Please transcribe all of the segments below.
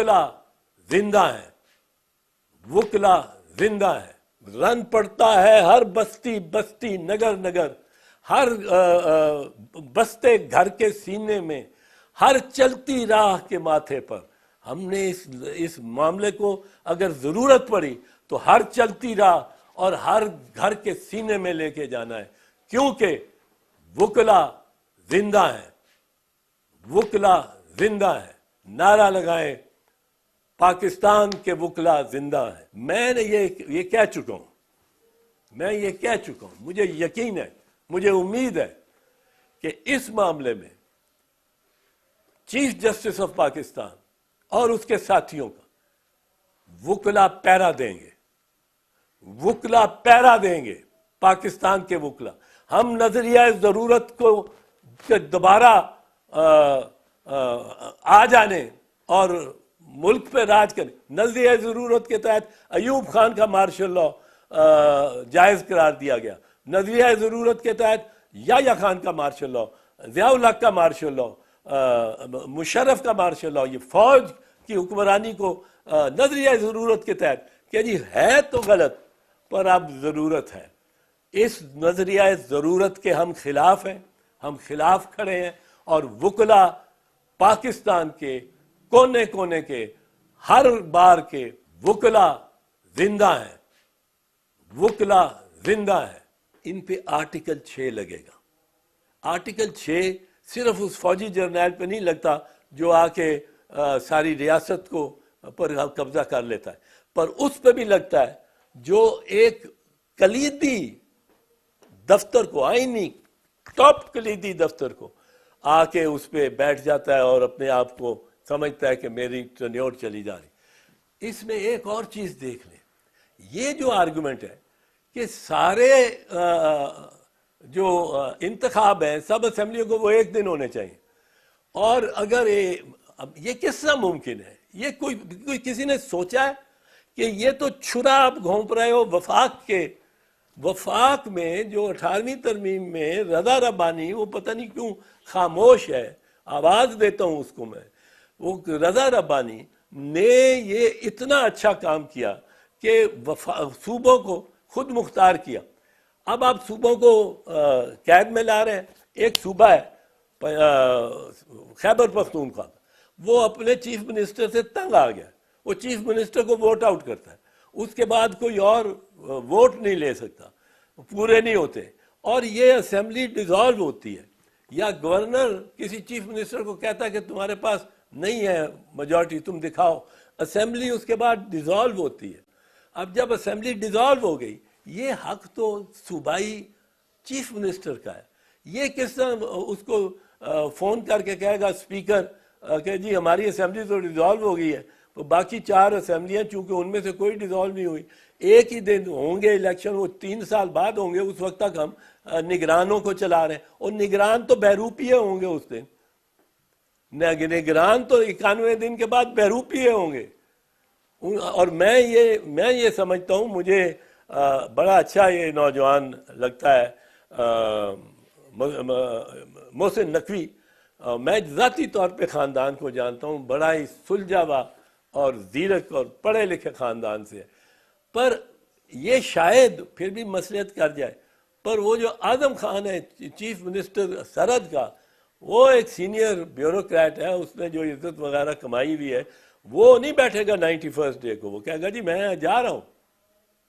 وکلا زندہ ہیں، وکلا زندہ ہیں، رن پڑتا ہے ہر بستی بستی، نگر نگر، ہر بستے گھر کے سینے میں، ہر چلتی راہ کے ماتھے پر۔ ہم نے اس معاملے کو اگر ضرورت پڑی تو ہر چلتی راہ اور ہر گھر کے سینے میں لے کے جانا ہے، کیونکہ وکلا زندہ ہیں، وکلا زندہ ہیں۔ نعرہ لگائیں، پاکستان کے وکلا زندہ ہیں۔ میں نے یہ کہہ چکا ہوں، میں یہ کہہ چکا ہوں، مجھے یقین ہے، مجھے امید ہے کہ اس معاملے میں چیف جسٹس آف پاکستان اور اس کے ساتھیوں کا وکلا پیرا دیں گے، وکلا پیرا دیں گے، پاکستان کے وکلا۔ ہم نظریہ ضرورت کو دوبارہ آ جانے اور ملک پہ راج کرنے، نظریہ ضرورت کے تحت ایوب خان کا مارشل لا جائز قرار دیا گیا، نظریہ ضرورت کے تحت یحییٰ خان کا مارشل لا، ضیاء الحق کا مارشل لا، مشرف کا مارشل لا، یہ فوج کی حکمرانی کو نظریہ ضرورت کے تحت کہ جی ہے تو غلط پر اب ضرورت ہے۔ اس نظریہ ضرورت کے ہم خلاف ہیں، ہم خلاف کھڑے ہیں، اور وکلا پاکستان کے کونے کونے کے ہر بار کے وکلا زندہ ہیں، وکلا زندہ ہیں۔ ان پہ آرٹیکل 6 لگے گا۔ آرٹیکل 6 صرف اس فوجی جرنیل پہ نہیں لگتا جو آ کے ساری ریاست کو پر قبضہ کر لیتا ہے، پر اس پہ بھی لگتا ہے جو ایک کلیدی دفتر کو، آئینی ٹاپ کلیدی دفتر کو آ کے اس پہ بیٹھ جاتا ہے اور اپنے آپ کو سمجھتا ہے کہ میری ٹینیور چلی جا رہی۔ اس میں ایک اور چیز دیکھ لیں، یہ جو آرگومنٹ ہے کہ سارے جو انتخاب ہیں سب اسمبلیوں کو وہ ایک دن ہونے چاہیے، اور اگر یہ کس طرح ممکن ہے؟ یہ کوئی کسی نے سوچا ہے کہ یہ تو چھرا آپ گھونپ رہے ہو وفاق کے؟ وفاق میں جو 18ویں ترمیم میں رضا ربانی، وہ پتہ نہیں کیوں خاموش ہے، آواز دیتا ہوں اس کو میں، وہ رضا ربانی نے یہ اتنا اچھا کام کیا کہ صوبوں کو خود مختار کیا۔ اب آپ صوبوں کو قید میں لا رہے ہیں۔ ایک صوبہ ہے خیبر پختونخوا، وہ اپنے چیف منسٹر سے تنگ آ گیا، وہ چیف منسٹر کو ووٹ آؤٹ کرتا ہے، اس کے بعد کوئی اور ووٹ نہیں لے سکتا، پورے نہیں ہوتے، اور یہ اسمبلی ڈیزالو ہوتی ہے، یا گورنر کسی چیف منسٹر کو کہتا ہے کہ تمہارے پاس نہیں ہے میجورٹی، تم دکھاؤ، اسمبلی اس کے بعد ڈیزالو ہوتی ہے۔ اب جب اسمبلی ڈیزالو ہو گئی، یہ حق تو صوبائی چیف منسٹر کا ہے۔ یہ کس طرح اس کو فون کر کے کہے گا اسپیکر کہ جی ہماری اسمبلی تو ڈیزالو ہو گئی ہے، تو باقی 4 اسمبلیاں چونکہ ان میں سے کوئی ڈیزالو نہیں ہوئی، ایک ہی دن ہوں گے الیکشن، وہ 3 سال بعد ہوں گے، اس وقت تک ہم نگرانوں کو چلا رہے ہیں، اور نگران تو بہروپیے ہوں گے اس دن، نگران تو 91 دن کے بعد بہروپیے ہوں گے۔ اور میں یہ سمجھتا ہوں، مجھے بڑا اچھا یہ نوجوان لگتا ہے محسن نقوی، میں ذاتی طور پہ خاندان کو جانتا ہوں، بڑا ہی سلجھا ہوا اور زیرک اور پڑھے لکھے خاندان سے، پر یہ شاید پھر بھی مصلحت کر جائے، پر وہ جو اعظم خان ہے چیف منسٹر سرحد کا، وہ ایک سینئر بیوروکریٹ ہے، اس نے جو عزت وغیرہ کمائی ہوئی ہے، وہ نہیں بیٹھے گا 91 ڈے کو، وہ کہے گا جی میں جا رہا ہوں،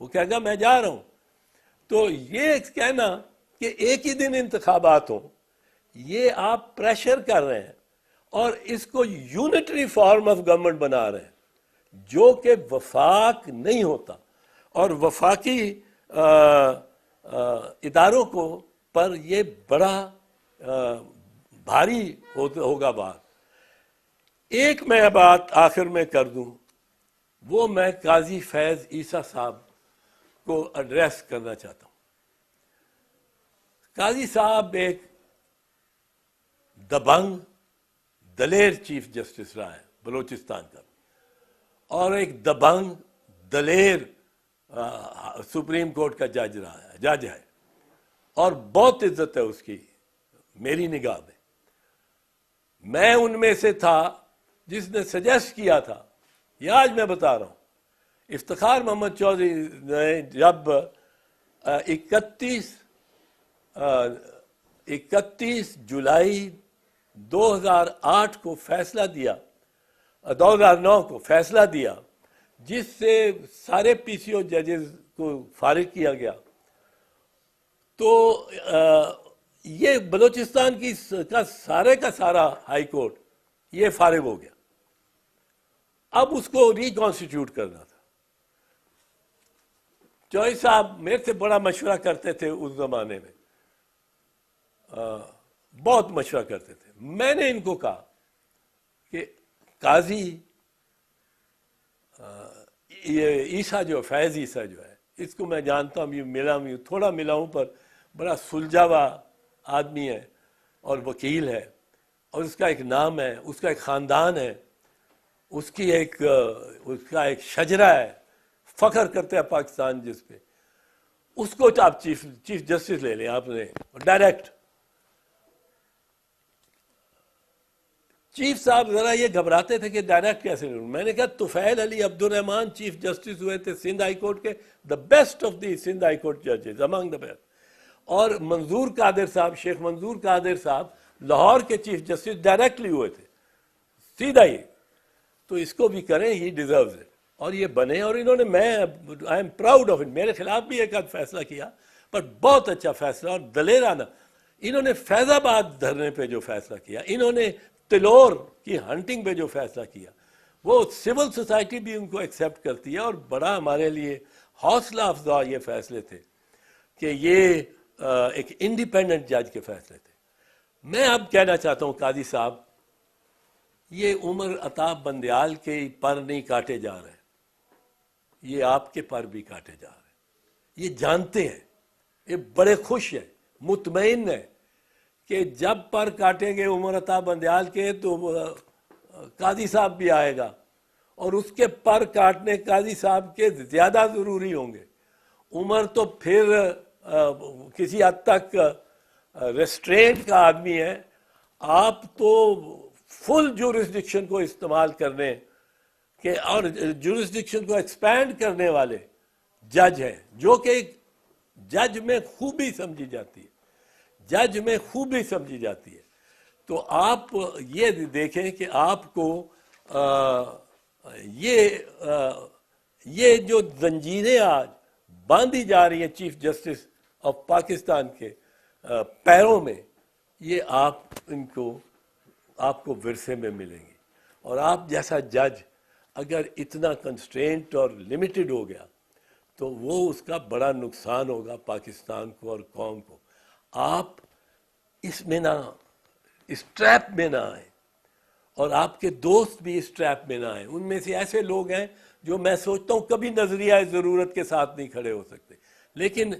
وہ کہے گا میں جا رہا ہوں۔ تو یہ کہنا کہ ایک ہی دن انتخابات ہوں، یہ آپ پریشر کر رہے ہیں اور اس کو یونٹری فارم آف گورنمنٹ بنا رہے ہیں، جو کہ وفاق نہیں ہوتا، اور وفاقی اداروں کو پر یہ بڑا بھاری ہوگا بات۔ ایک میں بات آخر میں کر دوں، وہ میں قاضی فیض عیسیٰ صاحب کو ایڈریس کرنا چاہتا ہوں۔ قاضی صاحب ایک دبنگ دلیر چیف جسٹس رہا ہے بلوچستان کا، اور ایک دبنگ دلیر سپریم کورٹ کا جج ہے، اور بہت عزت ہے اس کی میری نگاہ میں ان میں سے تھا جس نے سجیسٹ کیا تھا یہ آج میں بتا رہا ہوں. افتخار محمد چودھری نے جب 31 جولائی 2008 کو فیصلہ دیا، 2009 کو فیصلہ دیا جس سے سارے پی سی او ججز کو فارغ کیا گیا، تو یہ بلوچستان کی سارے کا سارا ہائی کورٹ یہ فارغ ہو گیا. اب اس کو ریکانسٹیٹیوٹ کرنا تھا. چوہدری صاحب میرے سے بڑا مشورہ کرتے تھے اس زمانے میں، بہت مشورہ کرتے تھے. میں نے ان کو کہا کہ قاضی یہ عیسیٰ جو فیض عیسیٰ جو ہے، اس کو میں جانتا ہوں، تھوڑا ملا ہوں، پر بڑا سلجھا ہوا آدمی ہے اور وکیل ہے، اور اس کا ایک نام ہے، اس کا ایک خاندان ہے، اس کا ایک شجرہ ہے، فخر کرتے ہیں پاکستان جس پہ. اس کو آپ چیف جسٹس لے لیں آپ نے ڈائریکٹ. چیف صاحب ذرا یہ گھبراتے تھے کہ ڈائریکٹ کیسے لوں. میں نے کہا طفیل علی عبد الرحمان چیف جسٹس ہوئے تھے سندھ ہائی کورٹ کے، the best of the Sindh high court ججز، امنگ دا بیسٹ. اور منظور قادر صاحب، شیخ منظور قادر صاحب لاہور کے چیف جسٹس ڈائریکٹلی ہوئے تھے، سیدھا ہی. تو اس کو بھی کریں، ہی ڈیزروز اٹ. اور یہ بنے، اور انہوں نے، میں I am proud of it. میرے خلاف بھی ایک آدھ فیصلہ کیا، پر بہت اچھا فیصلہ اور دلیرانہ. انہوں نے فیض آباد دھرنے پہ جو فیصلہ کیا، انہوں نے تلور کی ہنٹنگ پہ جو فیصلہ کیا، وہ سول سوسائٹی بھی ان کو ایکسیپٹ کرتی ہے. اور بڑا ہمارے لیے حوصلہ افزا یہ فیصلے تھے کہ یہ ایک انڈیپینڈنٹ جج کے فیصلے تھے. میں اب کہنا چاہتا ہوں قاضی صاحب، یہ عمر عطاب بندیال کے پر نہیں کاٹے جا رہے، یہ آپ کے پر بھی کاٹے جا رہے ہیں. یہ جانتے ہیں، یہ بڑے خوش ہیں، مطمئن ہیں کہ جب پر کاٹیں گے عمر عطاب بندیال کے تو قاضی صاحب بھی آئے گا، اور اس کے پر کاٹنے قاضی صاحب کے زیادہ ضروری ہوں گے. عمر تو پھر کسی حد تک ریسٹرینٹ کا آدمی ہے، آپ تو فل جورسڈکشن کو استعمال کرنے کہ، اور جورسڈکشن کو ایکسپینڈ کرنے والے جج ہیں، جو کہ جج میں خوبی سمجھی جاتی ہے، جج میں خوبی سمجھی جاتی ہے. تو آپ یہ دیکھیں کہ آپ کو یہ جو زنجیریں آج باندھی جا رہی ہیں چیف جسٹس آف پاکستان کے پیروں میں، یہ آپ کو ورثے میں ملیں گی. اور آپ جیسا جج اگر اتنا کنسٹرینٹ اور لمیٹڈ ہو گیا تو وہ اس کا بڑا نقصان ہوگا پاکستان کو اور قوم کو. آپ اس میں نہ، اس ٹریپ میں نہ آئیں، اور آپ کے دوست بھی اس ٹریپ میں نہ آئیں. ان میں سے ایسے لوگ ہیں جو میں سوچتا ہوں کبھی نظریہ ضرورت کے ساتھ نہیں کھڑے ہو سکتے، لیکن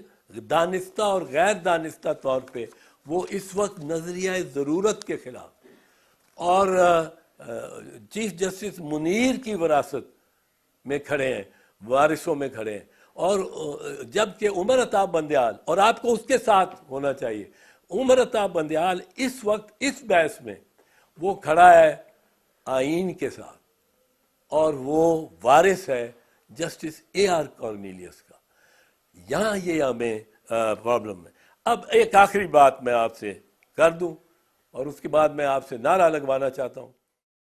دانستہ اور غیر دانستہ طور پہ وہ اس وقت نظریہ ضرورت کے خلاف اور چیف جسٹس منیر کی وراثت میں کھڑے ہیں، وارثوں میں کھڑے ہیں. اور جبکہ عمر عطاب بندیال، اور آپ کو اس کے ساتھ ہونا چاہیے، عمر عطاب بندیال اس وقت اس بحث میں وہ کھڑا ہے آئین کے ساتھ، اور وہ وارث ہے جسٹس اے آر کارنیلیس کا. یہاں یہ ہمیں پرابلم ہے. اب ایک آخری بات میں آپ سے کر دوں، اور اس کے بعد میں آپ سے نعرہ لگوانا چاہتا ہوں.